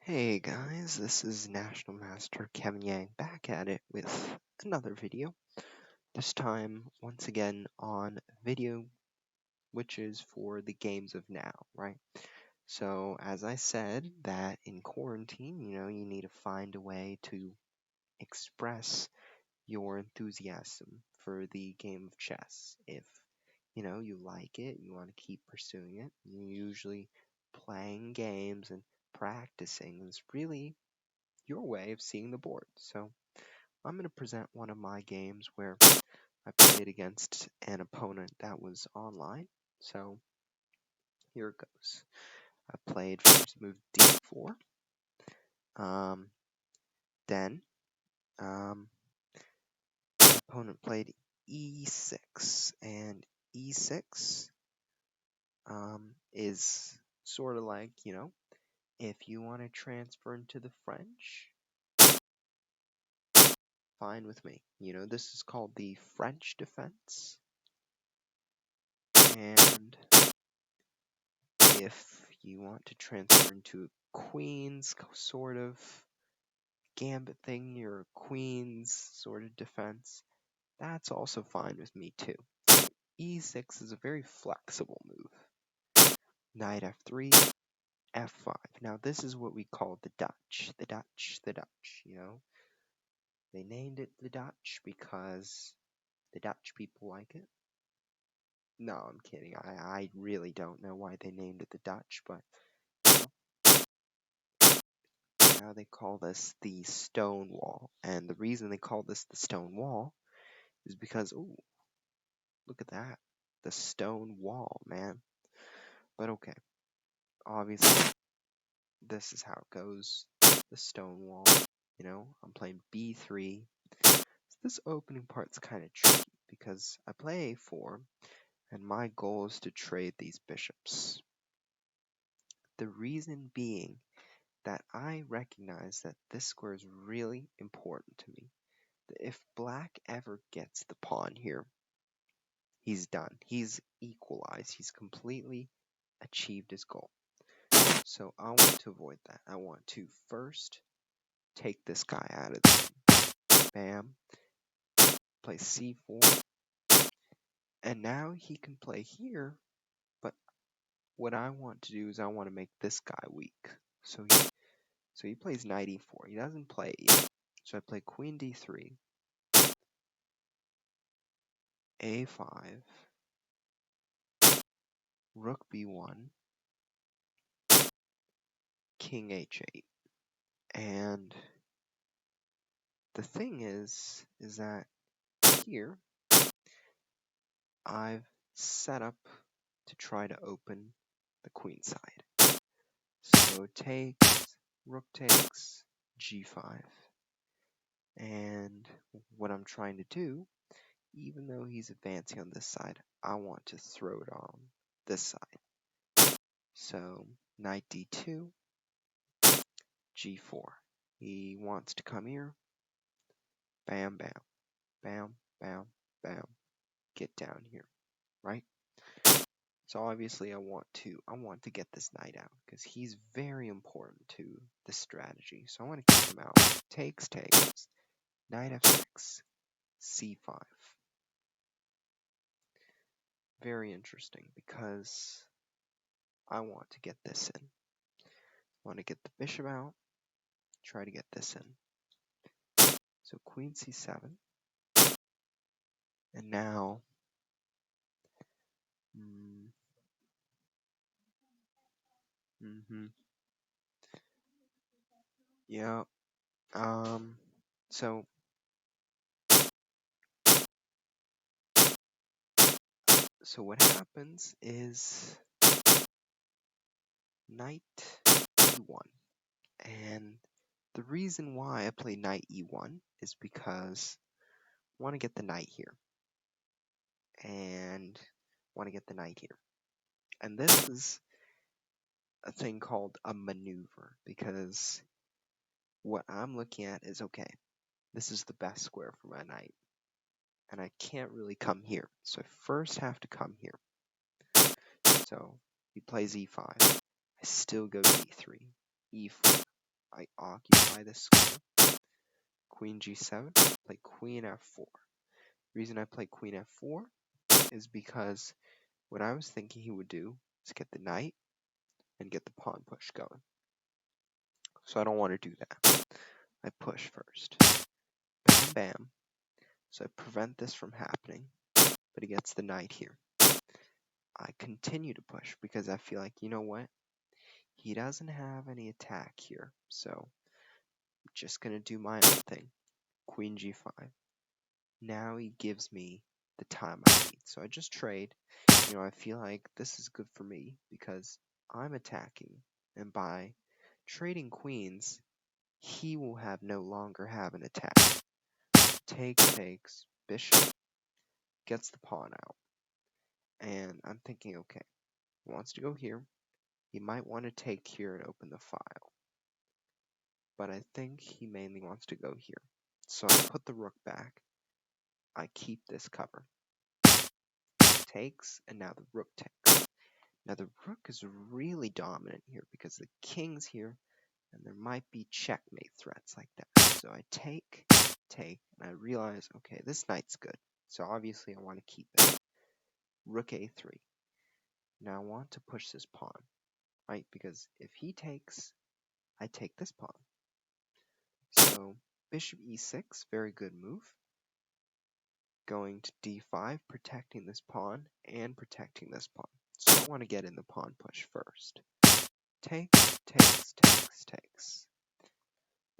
Hey guys, this is National Master Kevin Yang back at it with another video. This time, once again, on video, which is for the games of now, right? So, as I said, that in quarantine, you need to find a way to express your enthusiasm for the game of chess. If, you like it, you want to keep pursuing it, you're usually playing games and practicing is really your way of seeing the board. So I'm going to present one of my games where I played against an opponent that was online. So here it goes. I played first move d4. Then the opponent played e6, and e6 is sort of like, if you want to transfer into the French, fine with me. This is called the French defense. And if you want to transfer into a queen's sort of gambit thing, your queen's sort of defense, that's also fine with me too. E6 is a very flexible move. Knight f3, f5. Now this is what we call the Dutch. The Dutch. They named it the Dutch because the Dutch people like it. No, I'm kidding. I really don't know why they named it the Dutch, but now they call this the stone wall. And the reason they call this the stone wall is because, ooh, look at that. The stone wall, man. But okay, obviously, this is how it goes. The stone wall. I'm playing b3. So this opening part's kind of tricky because I play a4, and my goal is to trade these bishops. The reason being that I recognize that this square is really important to me. That if black ever gets the pawn here, he's done. He's equalized. He's completely achieved his goal. So I want to avoid that. I want to first take this guy out of the game. Bam. Play c4. And now he can play here, but what I want to do is I want to make this guy weak. So he plays knight e4. He doesn't play e. So I play queen d3, a5, rook b1, king h8. And the thing is that here I've set up to try to open the queen side. So rook takes, g5. And what I'm trying to do, even though he's advancing on this side, I want to throw it on this side. So knight d2, g4. He wants to come here. Bam, bam, bam, bam, bam. Get down here, right? So obviously I want to get this knight out because he's very important to the strategy. So I want to keep him out. Takes, knight f6, c5. Very interesting because I want to get this in. I want to get the bishop out, try to get this in. So queen c7. And now yeah. So what happens is knight e1. And the reason why I play knight e1 is because I want to get the knight here. And want to get the knight here. And this is a thing called a maneuver because what I'm looking at is, okay, this is the best square for my knight. And I can't really come here. So I first have to come here. So he plays e5. I still go d3, e4. I occupy this square. Queen g7, play queen f4. Reason I play queen f4 is because what I was thinking he would do is get the knight and get the pawn push going. So I don't want to do that. I push first. Bam, bam. So I prevent this from happening, but he gets the knight here. I continue to push because I feel like, you know what? He doesn't have any attack here, so I'm just going to do my own thing. Queen g5. Now he gives me the time I need. So I just trade. I feel like this is good for me because I'm attacking, and by trading queens, he will no longer have an attack. Takes, bishop, gets the pawn out. And I'm thinking, okay, he wants to go here. He might want to take here and open the file. But I think he mainly wants to go here. So I put the rook back. I keep this cover. Takes, and now the rook takes. Now the rook is really dominant here because the king's here, and there might be checkmate threats like that. So I take, and I realize, okay, this knight's good. So obviously I want to keep it. Rook a3. Now I want to push this pawn, right? Because if he takes, I take this pawn. So bishop e6, very good move. Going to d5, protecting this pawn and protecting this pawn. So I want to get in the pawn push first. Takes.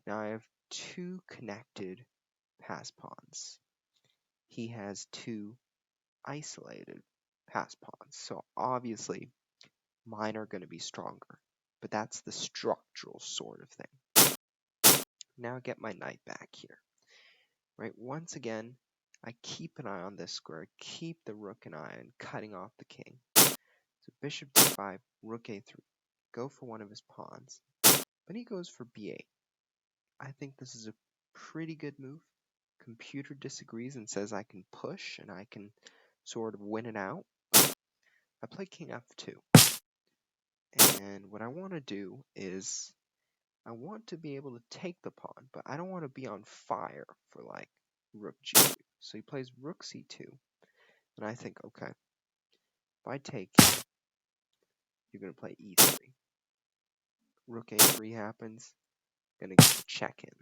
Now I have two connected pass pawns. He has two isolated pass pawns. So obviously mine are going to be stronger. But that's the structural sort of thing. Now I get my knight back here. Right, once again, I keep an eye on this square, keep the rook and iron, cutting off the king. So bishop d5, rook a3. Go for one of his pawns. But he goes for b8. I think this is a pretty good move. Computer disagrees and says I can push and I can sort of win it out. I play king f2. And what I want to do is I want to be able to take the pawn, but I don't want to be on fire for like rook g2. So he plays rook c2. And I think, okay, if I take here, you're going to play e3. Rook a3 happens. Going to get the check in.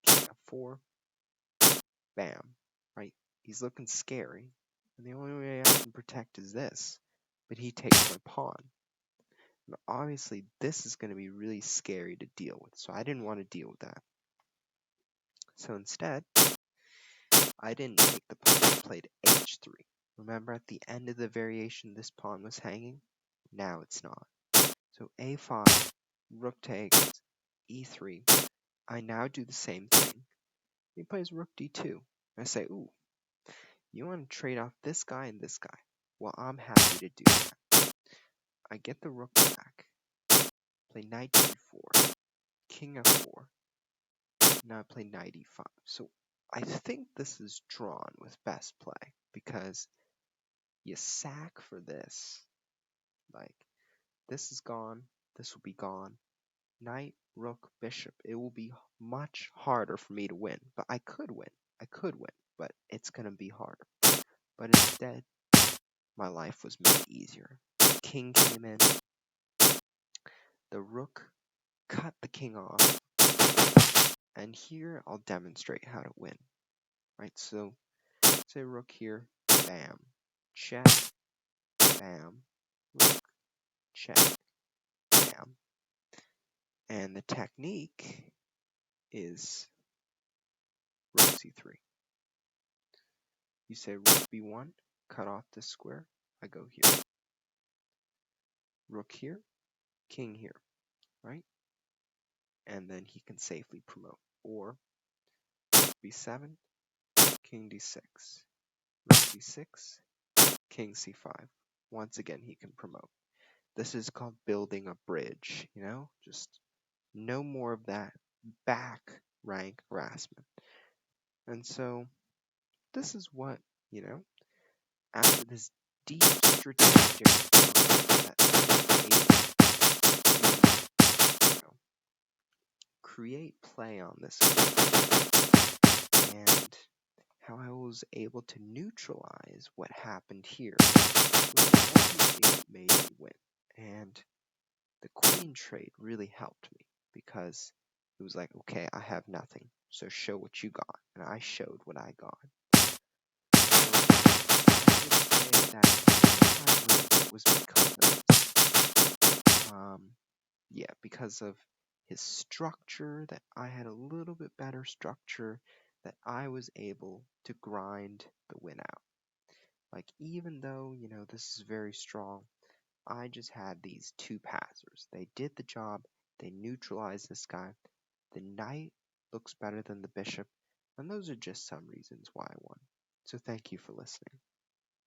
King f4. Bam. Right? He's looking scary. And the only way I can protect is this. But he takes my pawn. And obviously, this is going to be really scary to deal with. So I didn't want to deal with that. So instead, I didn't take the pawn. I played h3. Remember at the end of the variation, this pawn was hanging? Now it's not. So a5, rook takes, e3. I now do the same thing. He plays rook d2. I say, ooh, you want to trade off this guy and this guy? Well, I'm happy to do that. I get the rook back. Play knight d4, king f4. Now I play knight e5. So I think this is drawn with best play because you sack for this. Like, this is gone. This will be gone. Knight, rook, bishop. It will be much harder for me to win. But I could win. But it's going to be harder. But instead, my life was made easier. King came in. The rook cut the king off. And here, I'll demonstrate how to win. Right, so, say rook here. Bam. Check. Bam. Rook. Check. Bam. And the technique is rook c3. You say rook b1, cut off this square, I go here. Rook here, king here, right? And then he can safely promote. Or rook b7, king d6, rook b6, king c5. Once again, he can promote. This is called building a bridge, Just no more of that back rank harassment. And so this is what, after this deep strategic that create play on this and how I was able to neutralize what happened here, which ultimately made me win. And the queen trade really helped me because it was like, okay, I have nothing, so show what you got, and I showed what I got. So I would say that was because of because of his structure, that I had a little bit better structure, that I was able to grind the win out. Like, even though, this is very strong, I just had these two passers. They did the job, they neutralized this guy. The knight looks better than the bishop, and those are just some reasons why I won. So thank you for listening.